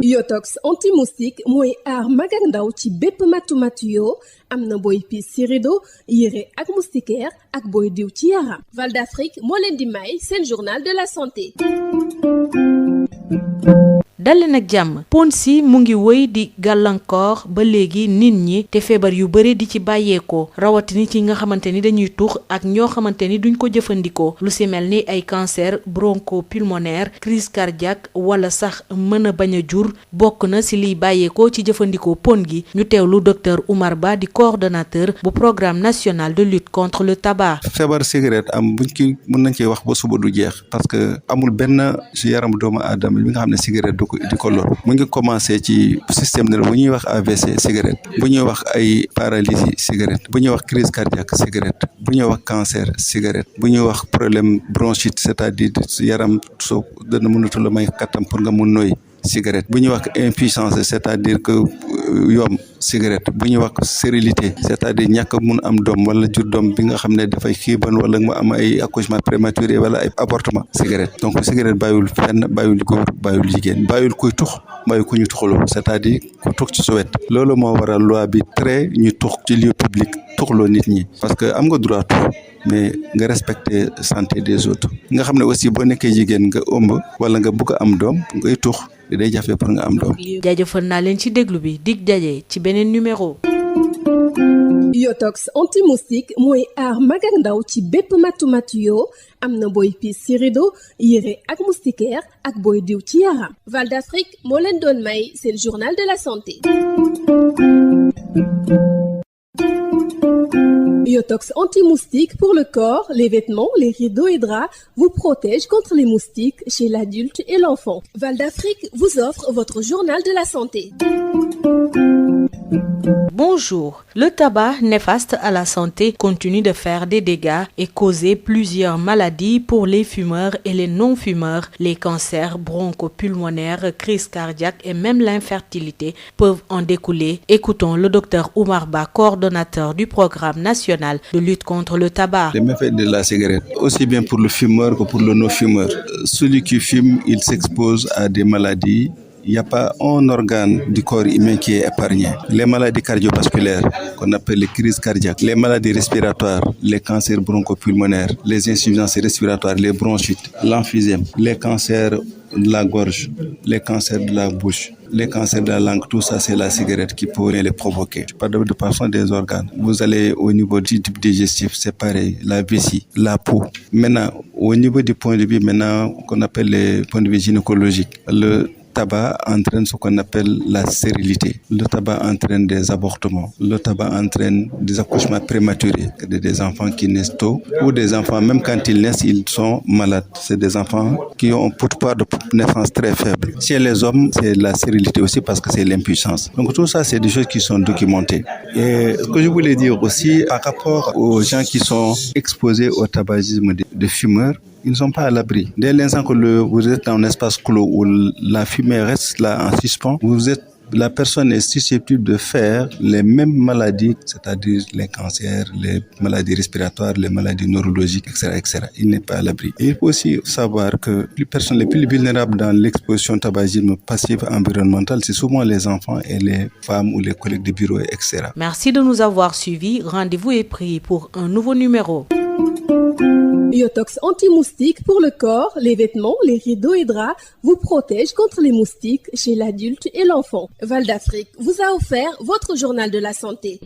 Yotox anti-moustique mooy aar mag ak ndaw ci bépp matu yoo am na booy piis ci rido yére ak moustiquaire ak booy diw ci yaram. Val d'Afrique moo leen di may seen journal de la santé. dale nag jàmm ponsi mu ngi wëy di gàllankoor ba léegi nit ñi te feebar yu bare di ci bàyyeekoo rawatini ci nga xamante ni dañuy tux ak ñoo xamante ni duñ ko jëfandikoo lu si mel ni ay cancer bronchopulmonaire crise cardiaque wala sax mën a bañ a jur bokk na si liy bàyyeekoo ci jëfandikoo pon gi ñu teewlu docteur Oumar Ba di coordonnateur bu programme national de lutte contre le tabac. feebar cigarette am buñ ki mën nañ cee wax ba suba du jeex parce que amul benn ci yaram doomu aadama bi nga xam ne cigarette di ko lor mu ngi commencé ci système nerveux bu ñuy wax AVC cigarette bu ñuy wax ay paralysie cigarette bu ñuy wax crise cardiaque cigarette bu ñuy wax cancer cigarette bu ñuy wax problème bronchite c'est-à-dire yaram soo dana mënatu la may kattan pour nga mun nooy cigarette bu ñuy wax impuissance c'est-à-dire que yom cigarette bu ñuy wax stérilité c'est-à-dire ñàkk mun am doom wala jur doom bi nga xam ne dafay xiiban wala mu am ay accouchement prématuré wala ay avortement cigarette donc cigarette bàyyul fenn bàyyul góor bàyyul jigéen bàyyul kuy tux bàyyul ku ñu tuxaloo c'est-à-dire ku tux ci sa wet loolu moo waral loi bi très ñu tux ci lieu public tuxaloo nit ñi parce que am nga droit tux mais nga respecter santé des autres nga xam ne aussi boo nekkee jigéen nga ëmb wala nga bëgg am doom ngay tux day jafe pour nga am doom. jaajëfal naa leen ci déglu bi dig daje ci beneen numéro. Yotox anti-moustique mooy aar mag ak ndaw ci bépp matu yoo am na booy piis ci rido yére ak moustiquaire ak booy diw ci yaram. Val d'Afrique moo leen doon may seen journal de la santé. Yotox anti-moustique pour le corps, les vêtements, les rideaux et draps vous protège contre les moustiques chez l'adulte et l'enfant. Val d'Afrique vous offre votre journal de la santé. Bonjour. Le tabac néfaste à la santé continue de faire des dégâts et causer plusieurs maladies pour les fumeurs et les non-fumeurs. Les cancers bronchopulmonaires, crise cardiaque et même l'infertilité peuvent en découler. Écoutons le docteur Oumar Ba, coordonnateur du programme national de lutte contre le tabac. Les méfaits de la cigarette, aussi bien pour le fumeur que pour le non-fumeur. Celui qui fume, il s'expose à des maladies. Il n'y a pas un organe du corps humain qui est épargné. Les maladies cardiovasculaires, qu'on appelle les crises cardiaques, les maladies respiratoires, les cancers bronchopulmonaires, les insuffisances respiratoires, les bronchites, l'emphysème, les cancers de la gorge, les cancers de la bouche, les cancers de la langue, tout ça c'est la cigarette qui pourrait les provoquer. Je parle de façon des organes. Vous allez au niveau du type digestif, c'est pareil, la vessie, la peau. Maintenant, au niveau du point de vue qu'on appelle les points de vue gynécologiques, le tabac entraîne ce qu'on appelle la stérilité. Le tabac entraîne des avortements. Le tabac entraîne des accouchements prématurés, des enfants qui naissent tôt ou des enfants, même quand ils naissent, ils sont malades. C'est des enfants qui ont un pouvoir de naissance très faible. Chez les hommes, c'est la stérilité aussi parce que c'est l'impuissance. Donc tout ça, c'est des choses qui sont documentées. Et ce que je voulais dire aussi par rapport aux gens qui sont exposés au tabagisme de fumeurs, ils ne sont pas à l'abri. Dès l'instant que vous êtes dans un espace clos où la fumée reste là en suspens, la personne est susceptible de faire les mêmes maladies, c'est-à-dire les cancers, les maladies respiratoires, les maladies neurologiques, etc., etc. Il n'est pas à l'abri. Et il faut aussi savoir que les personnes les plus vulnérables dans l'exposition au tabagisme passive environnementale, c'est souvent les enfants et les femmes ou les collègues de bureau, etc. Merci de nous avoir suivis. Rendez-vous est pris pour un nouveau numéro. Yotox anti-moustique pour le corps, les vêtements, les rideaux et draps vous protège contre les moustiques chez l'adulte et l'enfant. Val d'Afrique vous a offert votre journal de la santé.